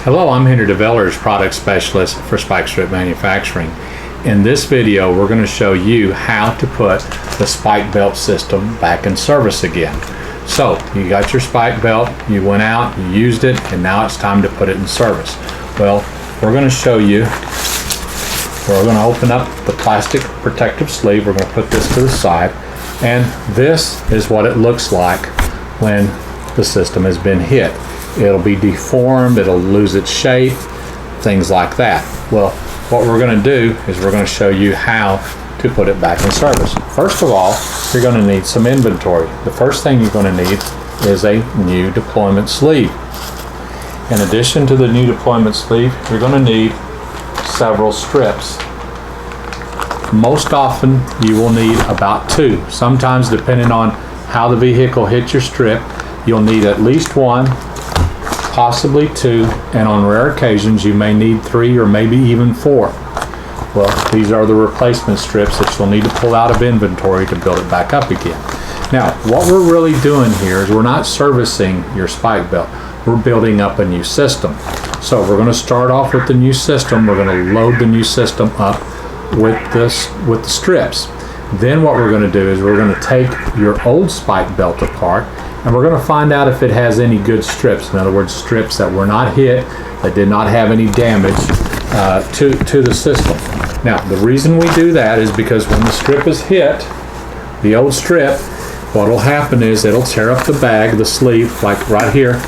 Hello, I'm Henry DeVellers, Product Specialist for Spike Strip Manufacturing. In this video, we're going to show you how to put the spike belt system back in service again. So, you got your spike belt, you went out, you used it, and now it's time to put it in service. Well, we're going to show you, we're going to open up the plastic protective sleeve, we're going to put this to the side, and this is what it looks like when the system has been hit. It'll be deformed, it'll lose its shape, things like that. Well, what we're going to do is we're going to show you how to put it back in service. First of all, you're going to need some inventory. The first thing you're going to need is a new deployment sleeve. In addition to the new deployment sleeve, you're going to need several strips. Most often, you will need about 2. Sometimes, depending on how the vehicle hits your strip, you'll need at least 1, possibly 2, and on rare occasions you may need 3 or maybe even 4. Well, these are the replacement strips that you'll need to pull out of inventory to build it back up again. Now, what we're really doing here is we're not servicing your spike belt. We're building up a new system. So we're going to start off with the new system. We're going to load the new system up with the strips. Then what we're going to do is we're going to take your old spike belt apart, and we're going to find out if it has any good strips. In other words, strips that were not hit, that did not have any damage to the system. Now, the reason we do that is because when the strip is hit, the old strip, what will happen is it'll tear up the bag, the sleeve, like right here.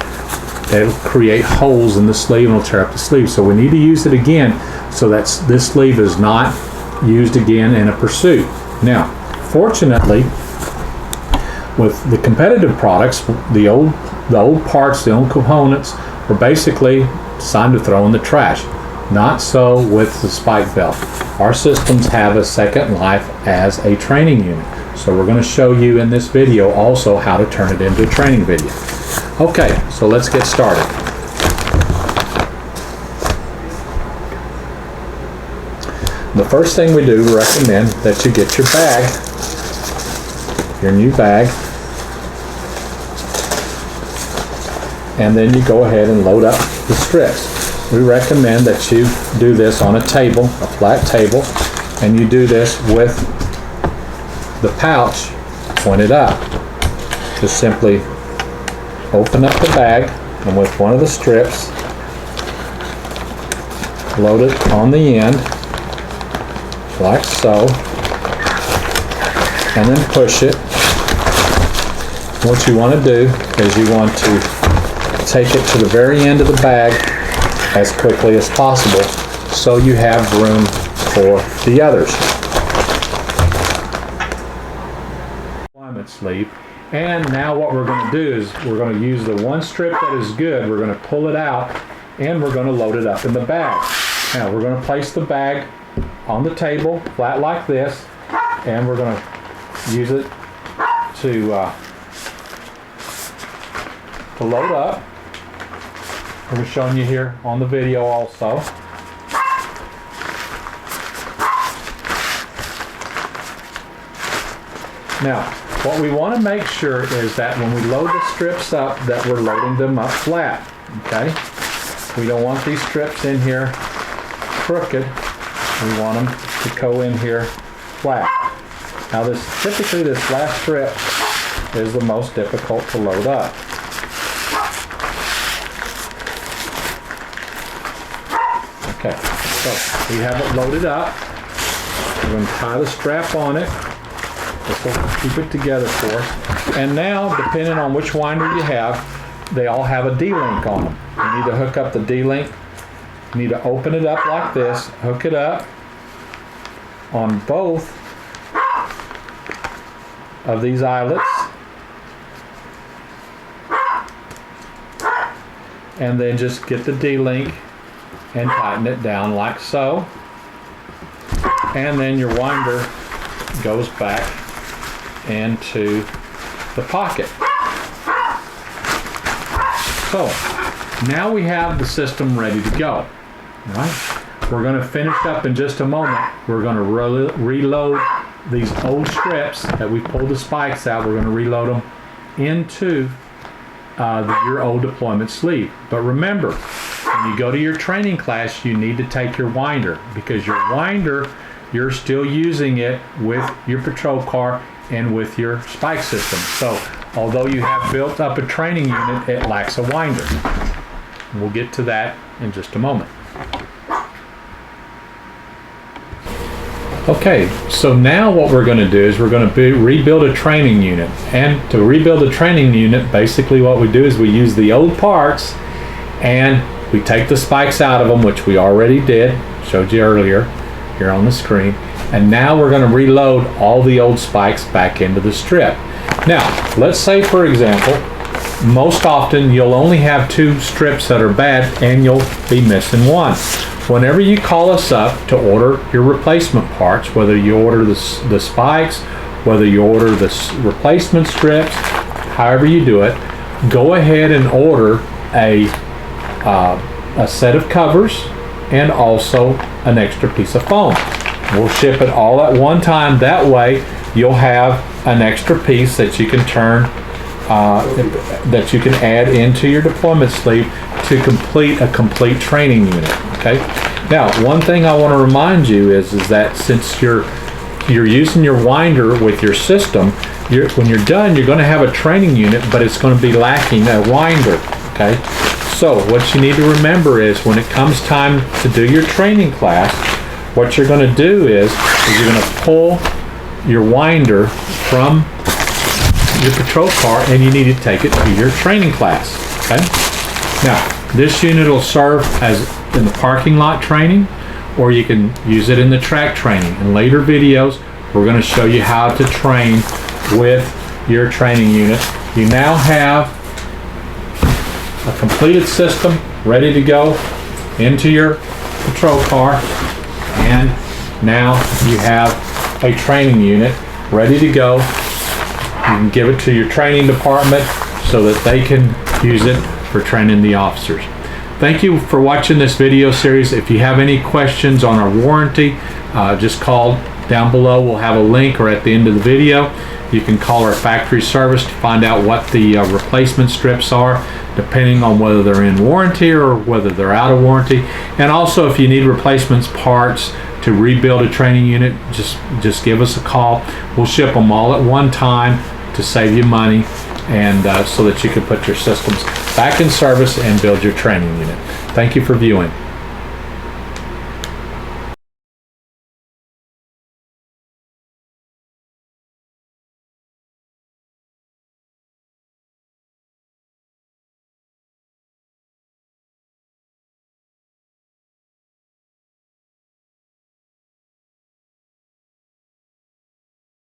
It'll create holes in the sleeve and it'll tear up the sleeve. So we need to use it again so that this sleeve is not used again in a pursuit. Now, fortunately, with the competitive products, the old parts, the old components are basically designed to throw in the trash. Not so with the spike belt. Our systems have a second life as a training unit. So we're going to show you in this video also how to turn it into a training video. Okay, so let's get started. The first thing we do, we recommend that you get your bag, your new bag, and then you go ahead and load up the strips. We recommend that you do this on a table, a flat table, and you do this with the pouch pointed up. Just simply open up the bag, and with one of the strips, load it on the end, like so, and then push it. What you want to do is you want to take it to the very end of the bag as quickly as possible so you have room for the others. Deployment sleeve. And now what we're going to do is we're going to use the one strip that is good, we're going to pull it out, and we're going to load it up in the bag. Now we're going to place the bag on the table, flat like this, and we're going to use it to load up. We're showing you here on the video also. Now, what we want to make sure is that when we load the strips up, that we're loading them up flat, okay? We don't want these strips in here crooked. We want them to go in here flat. Now, typically this last strip is the most difficult to load up. Okay, so we have it loaded up. We're going to tie the strap on it. This will keep it together for us. And now, depending on which winder you have, they all have a D-link on them. You need to hook up the D-link. You need to open it up like this, hook it up on both of these eyelets, and then just get the D-link and tighten it down like so, and then your winder goes back into the pocket. So now we have the system ready to go. Right? We're going to finish up in just a moment. We're going to reload these old strips that we pulled the spikes out. We're going to reload them into your old deployment sleeve. But remember, when when you go to your training class, you need to take your winder, because your winder, you're still using it with your patrol car and with your spike system. So although you have built up a training unit, it lacks a winder. We'll get to that in just a moment. Okay, so now what we're going to do is we're going to rebuild a training unit. And to rebuild a training unit, basically what we do is we use the old parts and we take the spikes out of them, which we already did, showed you earlier here on the screen. And now we're going to reload all the old spikes back into the strip. Now, let's say for example, most often you'll only have 2 strips that are bad and you'll be missing one. Whenever you call us up to order your replacement parts, whether you order the spikes, whether you order the replacement strips, however you do it, go ahead and order a set of covers and also an extra piece of foam. We'll ship it all at one time. That way you'll have an extra piece that you can turn, that you can add into your deployment sleeve to complete a complete training unit. Okay. Now, one thing I want to remind you is that since you're using your winder with your system, when you're done, you're going to have a training unit, but it's going to be lacking a winder. Okay. So what you need to remember is when it comes time to do your training class, what you're going to do is you're going to pull your winder from your patrol car and you need to take it to your training class. Okay. Now, this unit will serve as in the parking lot training, or you can use it in the track training. In later videos, we're going to show you how to train with your training unit. You now have a completed system ready to go into your patrol car, and now you have a training unit ready to go. You can give it to your training department so that they can use it for training the officers. Thank you for watching this video series. If you have any questions on our warranty, just call down below. We'll have a link, or at the end of the video. You can call our factory service to find out what the replacement strips are, depending on whether they're in warranty or whether they're out of warranty. And also, if you need replacements parts to rebuild a training unit, just give us a call. We'll ship them all at one time to save you money, and so that you can put your systems back in service and build your training unit. Thank you for viewing.